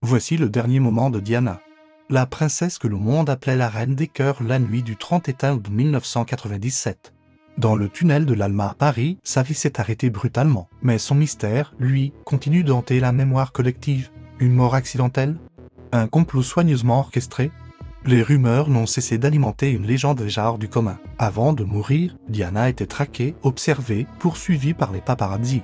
Voici le dernier moment de Diana. La princesse que le monde appelait la reine des cœurs la nuit du 31 août 1997. Dans le tunnel de l'Alma à Paris, sa vie s'est arrêtée brutalement. Mais son mystère, lui, continue de hanter la mémoire collective. Une mort accidentelle? Un complot soigneusement orchestré? Les rumeurs n'ont cessé d'alimenter une légende déjà hors du commun. Avant de mourir, Diana était traquée, observée, poursuivie par les paparazzi.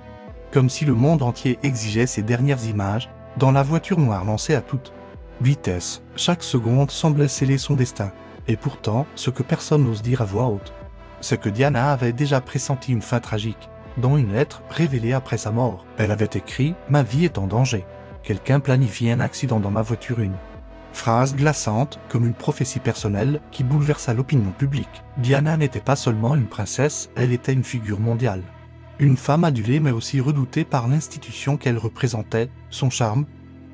Comme si le monde entier exigeait ses dernières images, dans la voiture noire lancée à toute vitesse, chaque seconde semblait sceller son destin. Et pourtant, ce que personne n'ose dire à voix haute, c'est que Diana avait déjà pressenti une fin tragique, dont une lettre révélée après sa mort. Elle avait écrit « Ma vie est en danger. Quelqu'un planifie un accident dans ma voiture une ». Phrase glaçante, comme une prophétie personnelle, qui bouleversa l'opinion publique. Diana n'était pas seulement une princesse, elle était une figure mondiale. Une femme adulée mais aussi redoutée par l'institution qu'elle représentait, son charme,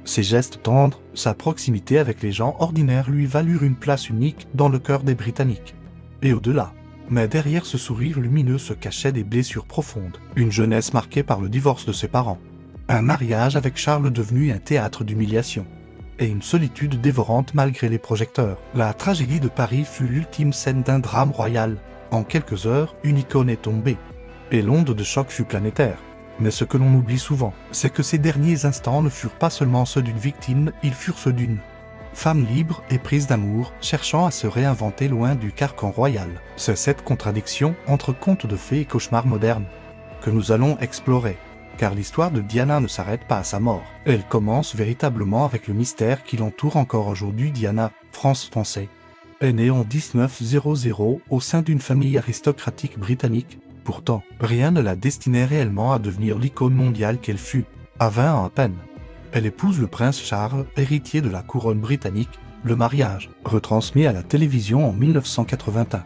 ses gestes tendres, sa proximité avec les gens ordinaires lui valurent une place unique dans le cœur des Britanniques. Et au-delà. Mais derrière ce sourire lumineux se cachaient des blessures profondes. Une jeunesse marquée par le divorce de ses parents. Un mariage avec Charles devenu un théâtre d'humiliation. Et une solitude dévorante malgré les projecteurs. La tragédie de Paris fut l'ultime scène d'un drame royal. En quelques heures, une icône est tombée. Et l'onde de choc fut planétaire. Mais ce que l'on oublie souvent, c'est que ces derniers instants ne furent pas seulement ceux d'une victime, ils furent ceux d'une femme libre et prise d'amour, cherchant à se réinventer loin du carcan royal. C'est cette contradiction entre contes de fées et cauchemars modernes que nous allons explorer. Car l'histoire de Diana ne s'arrête pas à sa mort. Elle commence véritablement avec le mystère qui l'entoure encore aujourd'hui. Diana, français, est née en 1900 au sein d'une famille aristocratique britannique. Pourtant, rien ne la destinait réellement à devenir l'icône mondiale qu'elle fut. À 20 ans à peine, elle épouse le prince Charles, héritier de la couronne britannique. Le mariage, retransmis à la télévision en 1981,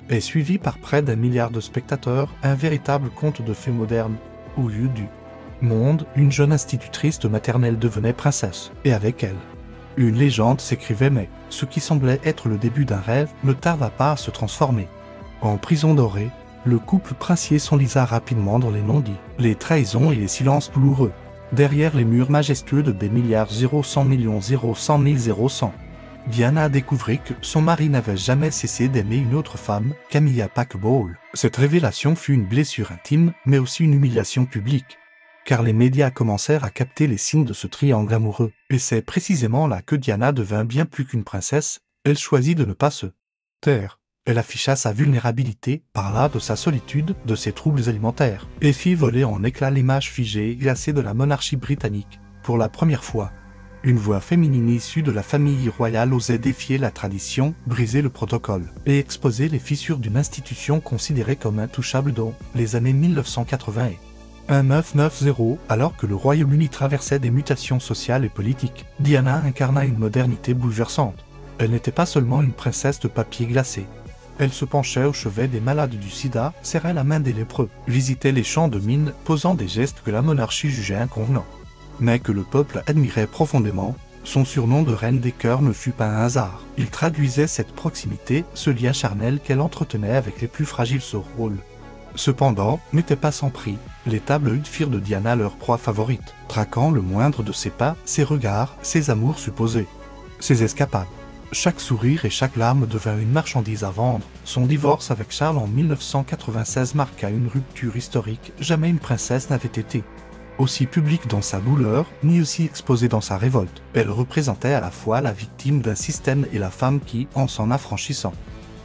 est suivi par près d'1 milliard de spectateurs, un véritable conte de fées moderne. Au lieu du monde, une jeune institutrice de maternelle devenait princesse, et avec elle, une légende s'écrivait, mais ce qui semblait être le début d'un rêve ne tarda pas à se transformer. En prison dorée, le couple princier s'enlisa rapidement dans les non-dits, les trahisons et les silences douloureux. Derrière les murs majestueux de des milliards 0 millions 0 000, Diana découvrit que son mari n'avait jamais cessé d'aimer une autre femme, Camilla Parker-Bowles. Cette révélation fut une blessure intime, mais aussi une humiliation publique. Car les médias commencèrent à capter les signes de ce triangle amoureux. Et c'est précisément là que Diana devint bien plus qu'une princesse, elle choisit de ne pas se taire. Elle afficha sa vulnérabilité, parla de sa solitude, de ses troubles alimentaires, et fit voler en éclats l'image figée et glacée de la monarchie britannique. Pour la première fois, une voix féminine issue de la famille royale osait défier la tradition, briser le protocole, et exposer les fissures d'une institution considérée comme intouchable dans les années 1980 et 1990, alors que le Royaume-Uni traversait des mutations sociales et politiques. Diana incarna une modernité bouleversante. Elle n'était pas seulement une princesse de papier glacé. Elle se penchait au chevet des malades du sida, serrait la main des lépreux, visitait les champs de mines, posant des gestes que la monarchie jugeait inconvenants, mais que le peuple admirait profondément. Son surnom de reine des cœurs ne fut pas un hasard. Il traduisait cette proximité, ce lien charnel qu'elle entretenait avec les plus fragiles. Ce rôle, cependant, n'était pas sans prix. Les tabloïds firent de Diana leur proie favorite, traquant le moindre de ses pas, ses regards, ses amours supposés, ses escapades. Chaque sourire et chaque larme devint une marchandise à vendre. Son divorce avec Charles en 1996 marqua une rupture historique. Jamais une princesse n'avait été aussi publique dans sa douleur, ni aussi exposée dans sa révolte. Elle représentait à la fois la victime d'un système et la femme qui, en s'en affranchissant,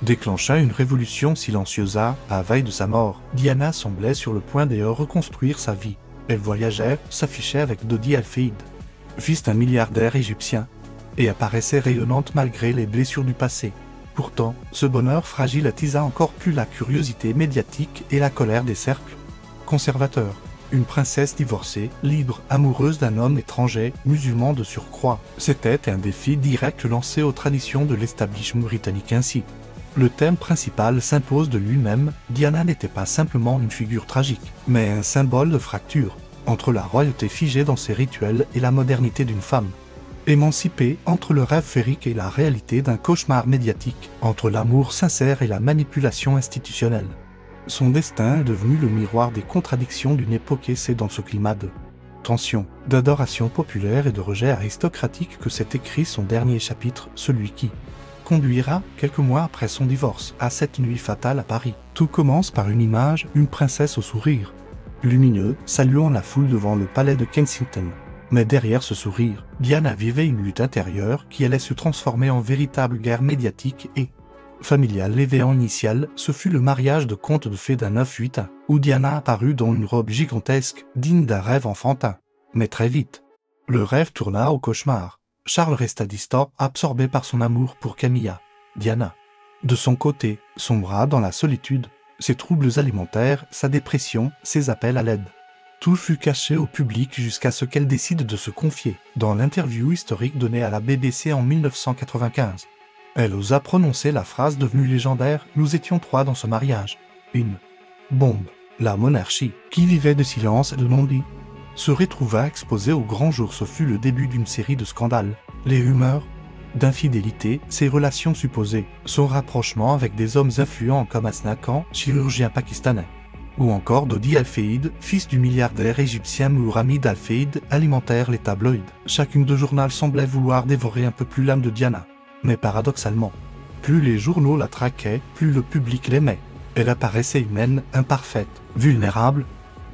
déclencha une révolution silencieuse. À la veille de sa mort, Diana semblait sur le point de reconstruire sa vie. Elle voyageait, s'affichait avec Dodi Al-Fayed, fils d'un milliardaire égyptien, et apparaissait rayonnante malgré les blessures du passé. Pourtant, ce bonheur fragile attisa encore plus la curiosité médiatique et la colère des cercles conservateurs. Une princesse divorcée, libre, amoureuse d'un homme étranger, musulman de surcroît. C'était un défi direct lancé aux traditions de l'establishment britannique ainsi. Le thème principal s'impose de lui-même. Diana n'était pas simplement une figure tragique, mais un symbole de fracture entre la royauté figée dans ses rituels et la modernité d'une femme émancipée, entre le rêve féerique et la réalité d'un cauchemar médiatique, entre l'amour sincère et la manipulation institutionnelle. Son destin est devenu le miroir des contradictions d'une époque et c'est dans ce climat de tension, d'adoration populaire et de rejet aristocratique que s'est écrit son dernier chapitre, celui qui conduira, quelques mois après son divorce, à cette nuit fatale à Paris. Tout commence par une image, une princesse au sourire lumineux, saluant la foule devant le palais de Kensington. Mais derrière ce sourire, Diana vivait une lutte intérieure qui allait se transformer en véritable guerre médiatique et familiale. L'événement initial, ce fut le mariage de conte de fées d'un 9-8, où Diana apparut dans une robe gigantesque, digne d'un rêve enfantin. Mais très vite, le rêve tourna au cauchemar. Charles resta distant, absorbé par son amour pour Camilla. Diana, de son côté, sombra dans la solitude, ses troubles alimentaires, sa dépression, ses appels à l'aide. Tout fut caché au public jusqu'à ce qu'elle décide de se confier. Dans l'interview historique donnée à la BBC en 1995, elle osa prononcer la phrase devenue légendaire « Nous étions 3 dans ce mariage. Une bombe. » La monarchie, qui vivait de silence et de non-dit, se retrouva exposée au grand jour. Ce fut le début d'une série de scandales. Les rumeurs d'infidélité, ses relations supposées, son rapprochement avec des hommes influents comme Asna Khan, chirurgien pakistanais, ou encore Dodi Al-Fayed, fils du milliardaire égyptien Mourhamid Al-Fayed, alimentèrent les tabloïds. Chacune de journal semblait vouloir dévorer un peu plus l'âme de Diana. Mais paradoxalement, plus les journaux la traquaient, plus le public l'aimait. Elle apparaissait humaine, imparfaite, vulnérable,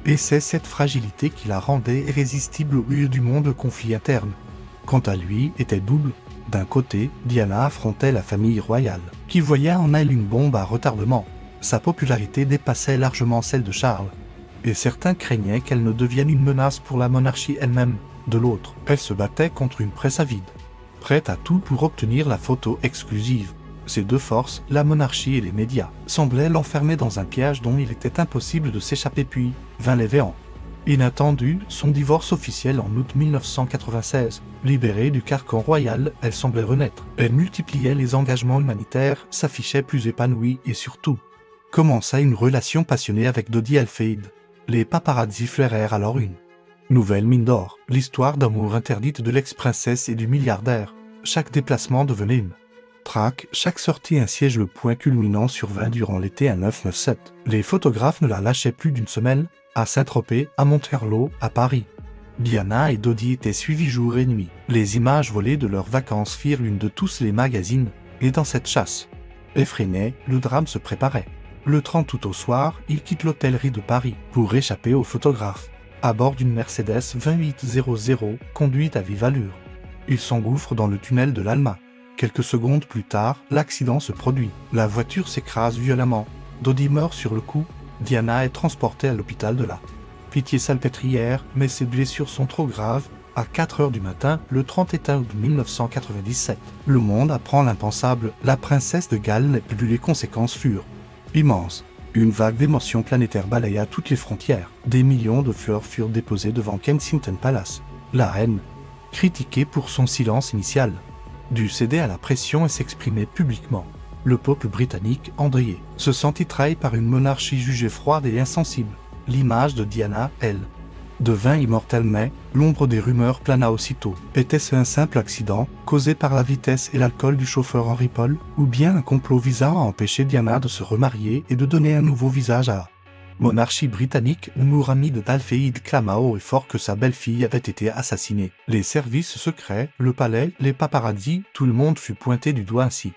et c'est cette fragilité qui la rendait irrésistible au milieu du monde conflit interne. Quant à lui, était double. D'un côté, Diana affrontait la famille royale, qui voyait en elle une bombe à retardement. Sa popularité dépassait largement celle de Charles, et certains craignaient qu'elle ne devienne une menace pour la monarchie elle-même. De l'autre, elle se battait contre une presse avide, prête à tout pour obtenir la photo exclusive. Ces deux forces, la monarchie et les médias, semblaient l'enfermer dans un piège dont il était impossible de s'échapper. Puis vint l'événement inattendu, son divorce officiel en août 1996. Libérée du carcan royal, elle semblait renaître. Elle multipliait les engagements humanitaires, s'affichait plus épanouie et surtout commença une relation passionnée avec Dodi Al-Fayed. Les paparazzi flairèrent alors une nouvelle mine d'or, l'histoire d'amour interdite de l'ex-princesse et du milliardaire. Chaque déplacement devenait une traque, chaque sortie un siège. Le point culminant survint durant l'été à 997. Les photographes ne la lâchaient plus d'une semaine, à Saint-Tropez, à Monterlo, à Paris. Diana et Dodi étaient suivis jour et nuit. Les images volées de leurs vacances firent l'une de tous les magazines, et dans cette chasse effrénée, le drame se préparait. Le 30 août au soir, il quitte l'hôtellerie de Paris pour échapper aux photographes. À bord d'une Mercedes 2800, conduite à vive allure, il s'engouffre dans le tunnel de l'Alma. Quelques secondes plus tard, l'accident se produit. La voiture s'écrase violemment. Dodi meurt sur le coup. Diana est transportée à l'hôpital de la Pitié-Salpêtrière, mais ses blessures sont trop graves. À 4 heures du matin, le 31 août 1997, le monde apprend l'impensable. La princesse de Galles n'est plus. Les conséquences furent immenses. Une vague d'émotions planétaires balaya toutes les frontières. Des millions de fleurs furent déposées devant Kensington Palace. La reine, critiquée pour son silence initial, dut céder à la pression et s'exprimer publiquement. Le peuple britannique, endeuillé, se sentit trahi par une monarchie jugée froide et insensible. L'image de Diana, elle, devint immortelle, mais l'ombre des rumeurs plana aussitôt. Était-ce un simple accident, causé par la vitesse et l'alcool du chauffeur Henry Paul, ou bien un complot visant à empêcher Diana de se remarier et de donner un nouveau visage à monarchie britannique? Mourhamid Al-Fayed clama haut et fort que sa belle-fille avait été assassinée. Les services secrets, le palais, les paparazzi, tout le monde fut pointé du doigt ainsi.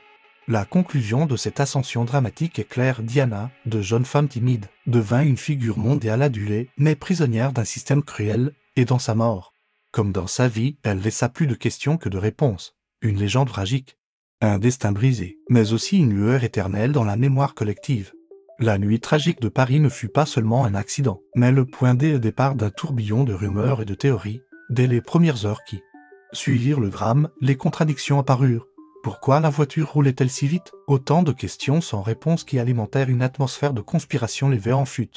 La conclusion de cette ascension dramatique est claire. Diana, de jeune femme timide, devint une figure mondiale adulée, mais prisonnière d'un système cruel, et dans sa mort, comme dans sa vie, elle laissa plus de questions que de réponses. Une légende tragique, un destin brisé, mais aussi une lueur éternelle dans la mémoire collective. La nuit tragique de Paris ne fut pas seulement un accident, mais le point de départ d'un tourbillon de rumeurs et de théories. Dès les premières heures qui suivirent le drame, les contradictions apparurent. Pourquoi la voiture roulait-elle si vite? Autant de questions sans réponse qui alimentèrent une atmosphère de conspiration. Les en fut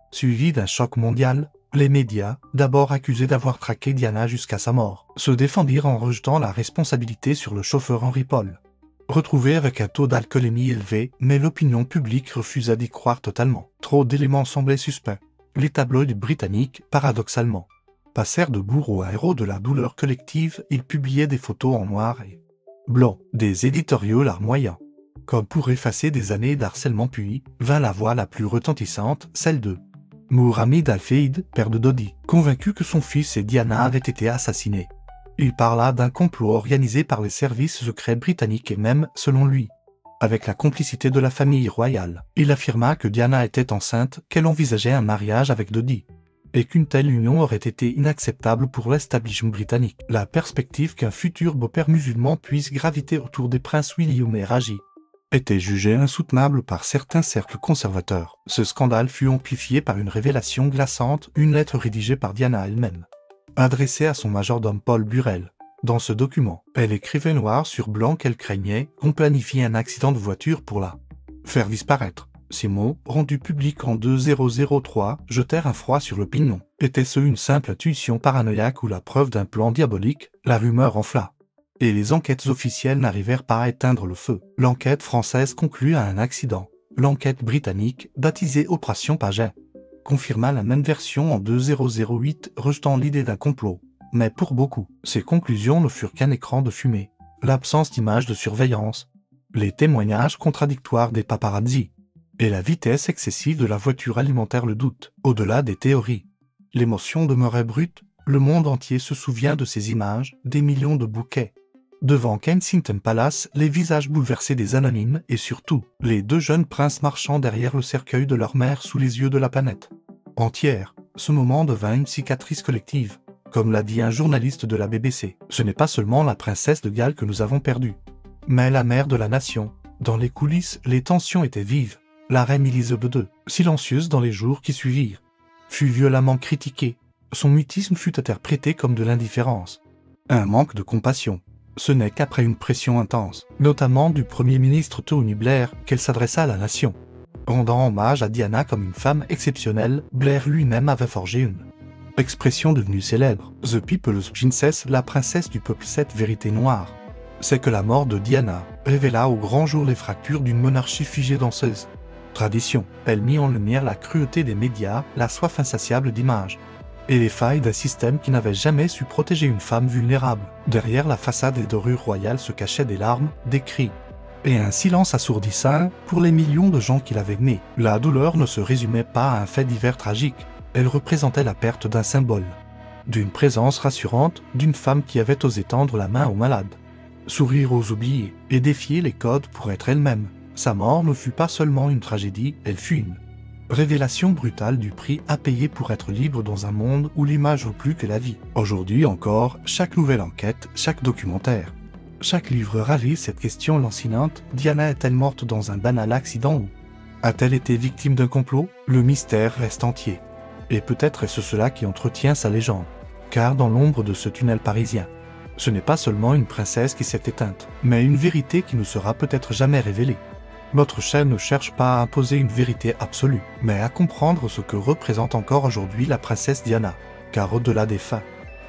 suivi d'un choc mondial. Les médias, d'abord accusés d'avoir traqué Diana jusqu'à sa mort, se défendirent en rejetant la responsabilité sur le chauffeur Henry Paul, retrouvé avec un taux d'alcoolémie élevé, mais l'opinion publique refusa d'y croire totalement. Trop d'éléments semblaient suspects. Les tabloïds britanniques, paradoxalement, passèrent de bourreaux à héros de la douleur collective. Ils publiaient des photos en noir et blanc, des éditoriaux larmoyants, comme pour effacer des années d'harcèlement. Puis vint la voix la plus retentissante, celle de Mourhamid Al-Fayed, père de Dodi, convaincu que son fils et Diana avaient été assassinés. Il parla d'un complot organisé par les services secrets britanniques et même, selon lui, avec la complicité de la famille royale. Il affirma que Diana était enceinte, qu'elle envisageait un mariage avec Dodi, et qu'une telle union aurait été inacceptable pour l'establishment britannique. La perspective qu'un futur beau-père musulman puisse graviter autour des princes William et Raji était jugée insoutenable par certains cercles conservateurs. Ce scandale fut amplifié par une révélation glaçante, une lettre rédigée par Diana elle-même, adressée à son majordome Paul Burrell. Dans ce document, elle écrivait noir sur blanc qu'elle craignait qu'on planifie un accident de voiture pour la faire disparaître. Ces mots, rendus publics en 2003, jetèrent un froid sur l'opinion. Était-ce une simple intuition paranoïaque ou la preuve d'un plan diabolique? La rumeur enfla, et les enquêtes officielles n'arrivèrent pas à éteindre le feu. L'enquête française conclut à un accident. L'enquête britannique, baptisée Opération Paget, confirma la même version en 2008, rejetant l'idée d'un complot. Mais pour beaucoup, ces conclusions ne furent qu'un écran de fumée. L'absence d'images de surveillance, les témoignages contradictoires des paparazzi, et la vitesse excessive de la voiture alimentèrent le doute. Au-delà des théories, l'émotion demeurait brute. Le monde entier se souvient de ces images, des millions de bouquets devant Kensington Palace, les visages bouleversés des anonymes et surtout, les deux jeunes princes marchant derrière le cercueil de leur mère sous les yeux de la planète entière. Ce moment devint une cicatrice collective. Comme l'a dit un journaliste de la BBC, ce n'est pas seulement la princesse de Galles que nous avons perdue, mais la mère de la nation. Dans les coulisses, les tensions étaient vives. La reine Elisabeth II, silencieuse dans les jours qui suivirent, fut violemment critiquée. Son mutisme fut interprété comme de l'indifférence, un manque de compassion. Ce n'est qu'après une pression intense, notamment du Premier ministre Tony Blair, qu'elle s'adressa à la nation. Rendant hommage à Diana comme une femme exceptionnelle, Blair lui-même avait forgé une expression devenue célèbre. The People's Princess, la princesse du peuple. Cette vérité noire, c'est que la mort de Diana révéla au grand jour les fractures d'une monarchie figée dans ses traditions. Elle mit en lumière la cruauté des médias, la soif insatiable d'images, et les failles d'un système qui n'avait jamais su protéger une femme vulnérable. Derrière la façade des dorures royales se cachaient des larmes, des cris, et un silence assourdissant pour les millions de gens qui l'avaient née. La douleur ne se résumait pas à un fait divers tragique, elle représentait la perte d'un symbole, d'une présence rassurante, d'une femme qui avait osé tendre la main aux malades, sourire aux oubliés, et défier les codes pour être elle-même. Sa mort ne fut pas seulement une tragédie, elle fut une révélation brutale du prix à payer pour être libre dans un monde où l'image vaut plus que la vie. Aujourd'hui encore, chaque nouvelle enquête, chaque documentaire, chaque livre ravive cette question lancinante. Diana est-elle morte dans un banal accident ou a-t-elle été victime d'un complot? Le mystère reste entier. Et peut-être est-ce cela qui entretient sa légende. Car dans l'ombre de ce tunnel parisien, ce n'est pas seulement une princesse qui s'est éteinte, mais une vérité qui ne sera peut-être jamais révélée. Notre chaîne ne cherche pas à imposer une vérité absolue, mais à comprendre ce que représente encore aujourd'hui la princesse Diana. Car au-delà des faits,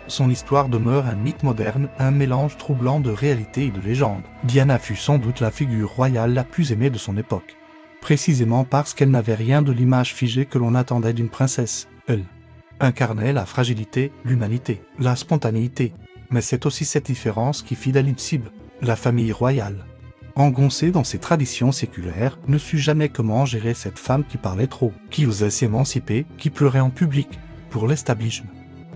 son histoire demeure un mythe moderne, un mélange troublant de réalité et de légende. Diana fut sans doute la figure royale la plus aimée de son époque, précisément parce qu'elle n'avait rien de l'image figée que l'on attendait d'une princesse. Elle incarnait la fragilité, l'humanité, la spontanéité. Mais c'est aussi cette différence qui fit d'elle une cible. La famille royale, engoncée dans ses traditions séculaires, ne sut jamais comment gérer cette femme qui parlait trop, qui osait s'émanciper, qui pleurait en public. Pour l'establishment,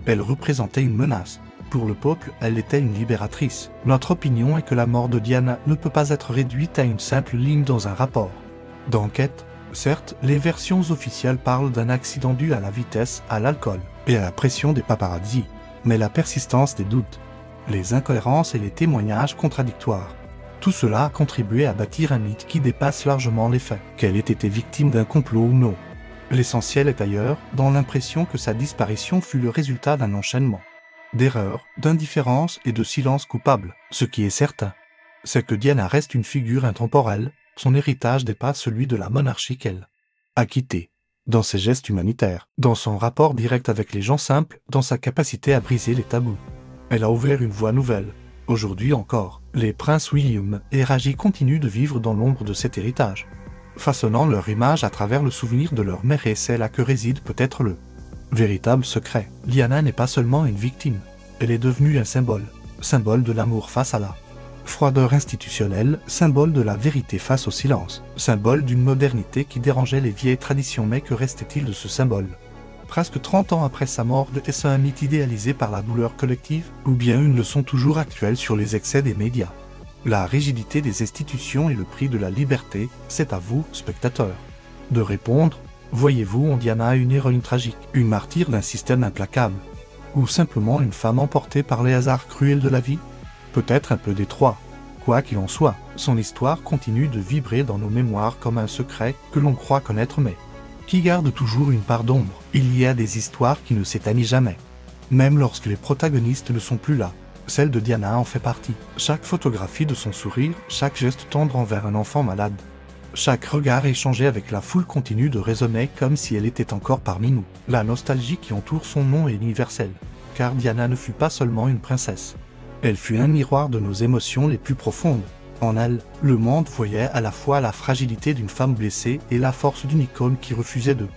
elle représentait une menace. Pour le peuple, elle était une libératrice. Notre opinion est que la mort de Diana ne peut pas être réduite à une simple ligne dans un rapport d'enquête. Certes, les versions officielles parlent d'un accident dû à la vitesse, à l'alcool et à la pression des paparazzi. Mais la persistance des doutes, les incohérences et les témoignages contradictoires, tout cela a contribué à bâtir un mythe qui dépasse largement les faits. Qu'elle ait été victime d'un complot ou non, l'essentiel est ailleurs, dans l'impression que sa disparition fut le résultat d'un enchaînement d'erreurs, d'indifférence et de silence coupable. Ce qui est certain, c'est que Diana reste une figure intemporelle. Son héritage dépasse celui de la monarchie qu'elle a quittée. Dans ses gestes humanitaires, dans son rapport direct avec les gens simples, dans sa capacité à briser les tabous. Elle a ouvert une voie nouvelle. Aujourd'hui encore, les princes William et Raji continuent de vivre dans l'ombre de cet héritage, façonnant leur image à travers le souvenir de leur mère, et c'est là que réside peut-être le véritable secret. Diana n'est pas seulement une victime, elle est devenue un symbole de l'amour face à la froideur institutionnelle, symbole de la vérité face au silence, symbole d'une modernité qui dérangeait les vieilles traditions. Mais que restait-il de ce symbole? presque 30 ans après sa mort, est-ce un mythe idéalisé par la douleur collective, ou bien une leçon toujours actuelle sur les excès des médias? La rigidité des institutions et le prix de la liberté, c'est à vous, spectateurs, de répondre. Voyez-vous en Diana une héroïne tragique, une martyre d'un système implacable, ou simplement une femme emportée par les hasards cruels de la vie? Peut-être un peu des trois. Quoi qu'il en soit, son histoire continue de vibrer dans nos mémoires comme un secret que l'on croit connaître mais qui garde toujours une part d'ombre. Il y a des histoires qui ne s'éteignent jamais, même lorsque les protagonistes ne sont plus là. Celle de Diana en fait partie. Chaque photographie de son sourire, chaque geste tendre envers un enfant malade, chaque regard échangé avec la foule continue de résonner comme si elle était encore parmi nous. La nostalgie qui entoure son nom est universelle, car Diana ne fut pas seulement une princesse. Elle fut un miroir de nos émotions les plus profondes. En elle, le monde voyait à la fois la fragilité d'une femme blessée et la force d'une icône qui refusait de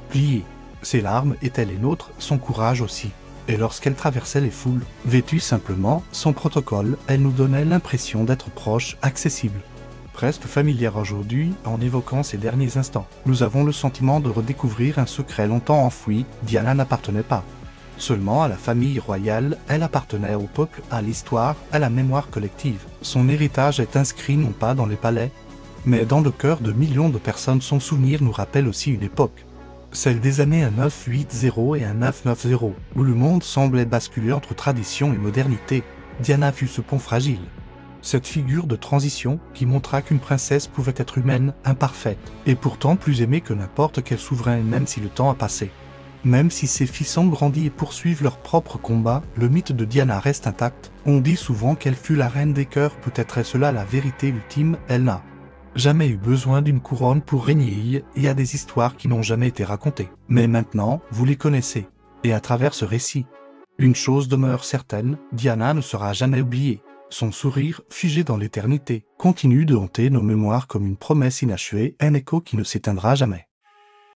plier. Ses larmes étaient les nôtres, son courage aussi. Et lorsqu'elle traversait les foules, vêtue simplement, sans protocole, elle nous donnait l'impression d'être proche, accessible, presque familière aujourd'hui. En évoquant ces derniers instants, nous avons le sentiment de redécouvrir un secret longtemps enfoui. Diana n'appartenait pas seulement à la famille royale, elle appartenait au peuple, à l'histoire, à la mémoire collective. Son héritage est inscrit non pas dans les palais, mais dans le cœur de millions de personnes. Son souvenir nous rappelle aussi une époque, celle des années 1980 et 1990, où le monde semblait basculer entre tradition et modernité. Diana fut ce pont fragile, cette figure de transition qui montra qu'une princesse pouvait être humaine, imparfaite, et pourtant plus aimée que n'importe quel souverain. Même si le temps a passé, même si ses fils ont grandi et poursuivent leur propre combat, le mythe de Diana reste intact. On dit souvent qu'elle fut la reine des cœurs. Peut-être est cela la vérité ultime. Elle n'a jamais eu besoin d'une couronne pour régner. Il y a des histoires qui n'ont jamais été racontées, mais maintenant, vous les connaissez. Et à travers ce récit, une chose demeure certaine, Diana ne sera jamais oubliée. Son sourire, figé dans l'éternité, continue de hanter nos mémoires comme une promesse inachevée, un écho qui ne s'éteindra jamais.